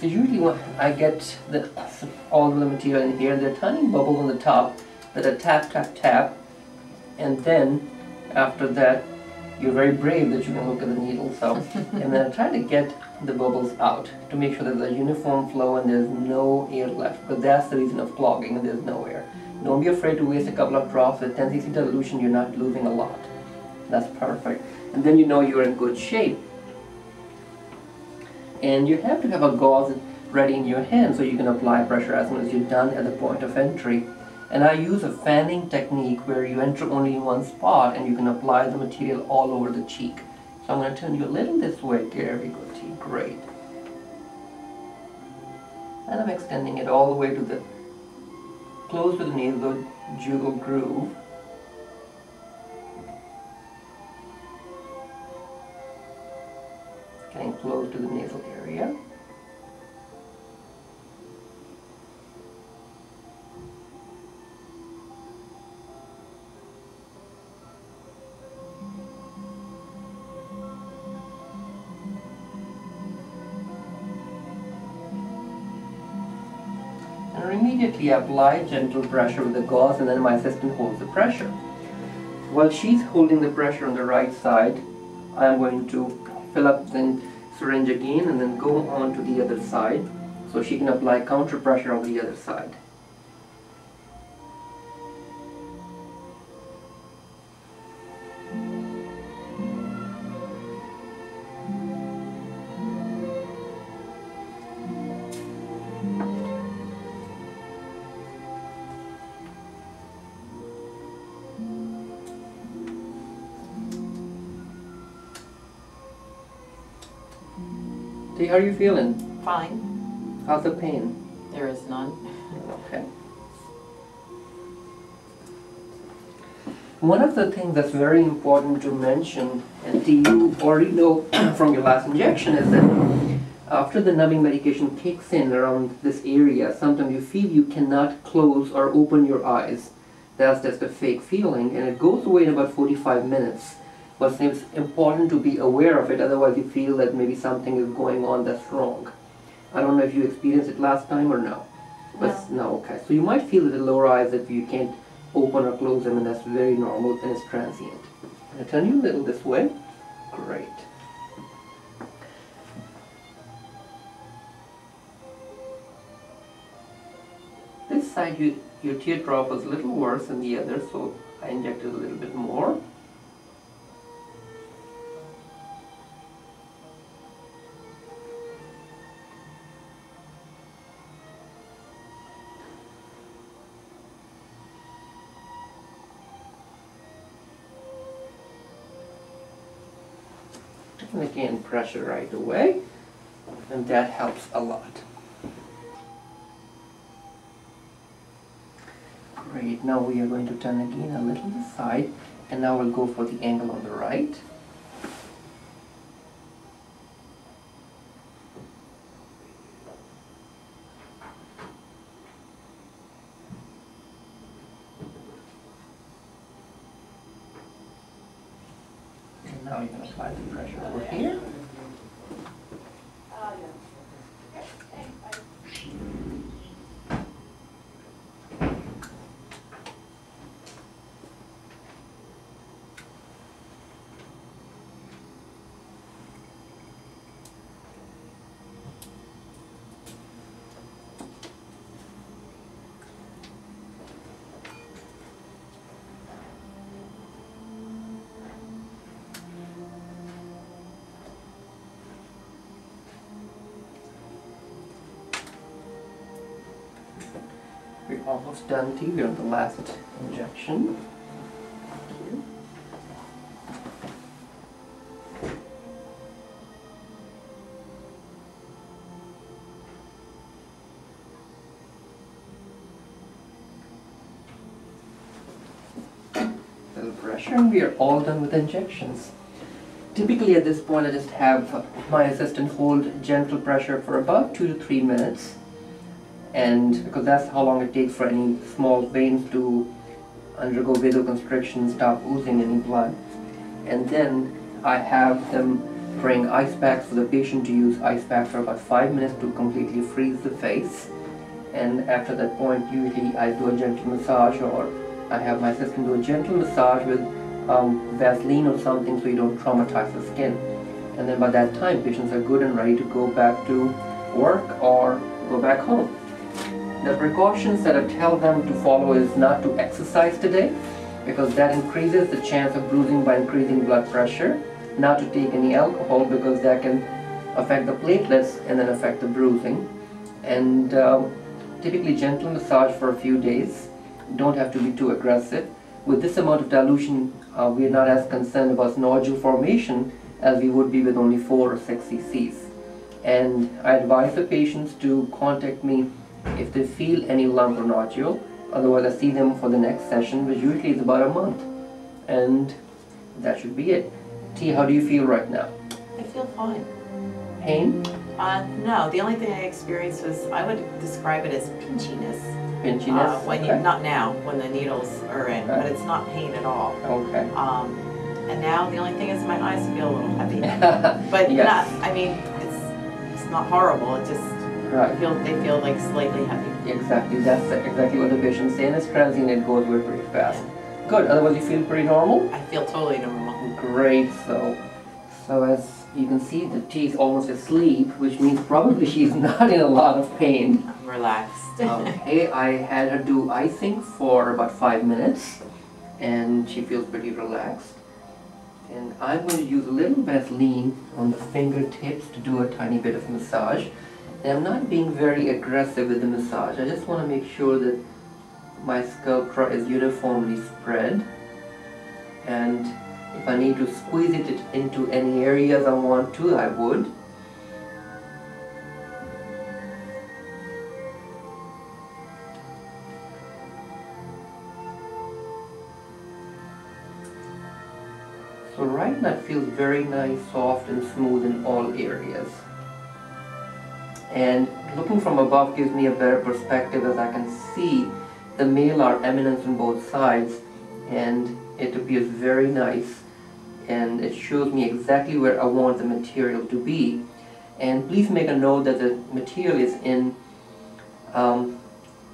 So usually when I get all the material in here, there are tiny bubbles on the top that I tap, tap, tap, and then after that you're very brave that you can look at the needle. So, and then I try to get the bubbles out to make sure that there's a uniform flow and there's no air left, because that's the reason of clogging, and there's no air. Don't be afraid to waste a couple of drops. With 10 cc dilution, you're not losing a lot. That's perfect. And then you know you're in good shape. And you have to have a gauze ready in your hand so you can apply pressure as soon as you're done at the point of entry. And I use a fanning technique where you enter only in one spot and you can apply the material all over the cheek. So I'm going to turn you a little this way. There we go, T. Great. And I'm extending it all the way to the close to the nasal groove. Getting close to the nasal area. And immediately apply gentle pressure with the gauze, and then my assistant holds the pressure. While she's holding the pressure on the right side, I'm going to fill up the syringe again and then go on to the other side so she can apply counter pressure on the other side. How are you feeling? Fine. How's the pain? There is none. Okay. One of the things that's very important to mention, and you already know from your last injection, is that after the numbing medication kicks in around this area, sometimes you feel you cannot close or open your eyes. That's just a fake feeling, and it goes away in about 45 minutes. But it's important to be aware of it, otherwise you feel that maybe something is going on that's wrong. I don't know if you experienced it last time or no. But no, okay. So you might feel that the lower eyes that you can't open or close them, and that's very normal and it's transient. I'll turn you a little this way. Great. This side your teardrop was a little worse than the other, so I injected a little bit more. And again, pressure right away, and that helps a lot. Great, now we are going to turn again a little this side, and now we'll go for the angle on the right. Now you're going to apply the pressure over here. We're almost done, T. We're on the last injection. Thank you. Little pressure, and we are all done with injections. Typically at this point I just have my assistant hold gentle pressure for about 2 to 3 minutes. And because that's how long it takes for any small veins to undergo vasoconstriction, stop oozing any blood. And then I have them bring ice packs for the patient to use ice packs for about 5 minutes to completely freeze the face. And after that point, usually I do a gentle massage, or I have my assistant do a gentle massage with Vaseline or something so you don't traumatize the skin. And then by that time, patients are good and ready to go back to work or go back home. The precautions that I tell them to follow is not to exercise today, because that increases the chance of bruising by increasing blood pressure. Not to take any alcohol, because that can affect the platelets and then affect the bruising. And typically gentle massage for a few days. Don't have to be too aggressive. With this amount of dilution, we are not as concerned about nodule formation as we would be with only 4 or 6 cc's. And I advise the patients to contact me if they feel any lump or nodule. Otherwise I see them for the next session, which usually is about a month. And that should be it. T, how do you feel right now? I feel fine. Pain? No, the only thing I experienced was, I would describe it as pinchiness. Pinchiness? When okay. not now, when the needles are in, Okay. but it's not pain at all. Okay. And now the only thing is my eyes feel a little heavy. But yes. not, I mean, it's not horrible, it just, Right. they feel like slightly heavy. Exactly, that's exactly what the patients say, and it's transient, it goes away pretty fast. Good, otherwise you feel pretty normal? I feel totally normal. Great, so as you can see, the T is almost asleep, which means probably she's not in a lot of pain. I'm relaxed. Okay, I had her do icing for about 5 minutes, and she feels pretty relaxed. And I'm going to use a little Vaseline on the fingertips to do a tiny bit of massage. And I'm not being very aggressive with the massage. I just want to make sure that my Sculptra is uniformly spread. And if I need to squeeze it into any areas I want to, I would. So right now it feels very nice, soft and smooth in all areas. And looking from above gives me a better perspective, as I can see the malar eminence on both sides, and it appears very nice, and it shows me exactly where I want the material to be. And please make a note that the material is in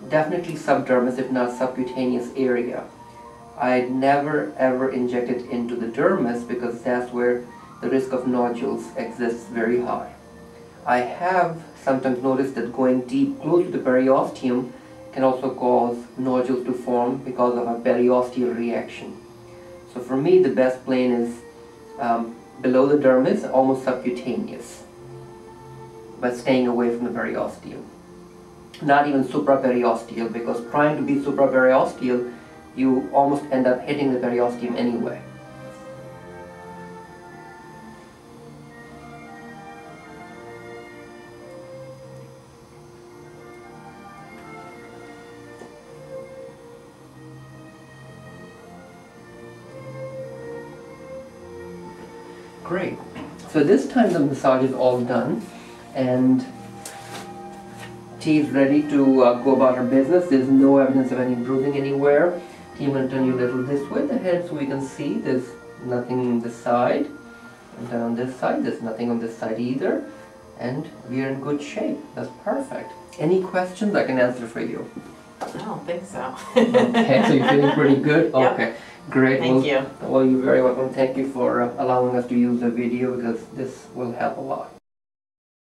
definitely subdermis, if not subcutaneous area. I never ever inject it into the dermis, because that's where the risk of nodules exists very high. I have sometimes noticed that going deep close to the periosteum can also cause nodules to form because of a periosteal reaction. So for me, the best plane is below the dermis, almost subcutaneous, but staying away from the periosteum. Not even supraperiosteal, because trying to be supraperiosteal, you almost end up hitting the periosteum anyway. Great. So this time the massage is all done, and T is ready to go about her business. There's no evidence of any bruising anywhere. T, I'm going to turn you a little this way, the head, so we can see there's nothing on this side. And then on this side, there's nothing on this side either. And we are in good shape. That's perfect. Any questions I can answer for you? I don't think so. Okay, so you're feeling pretty good? Yep. Okay, great. Thank you. Well, you're very welcome. Thank you for allowing us to use the video, because this will help a lot.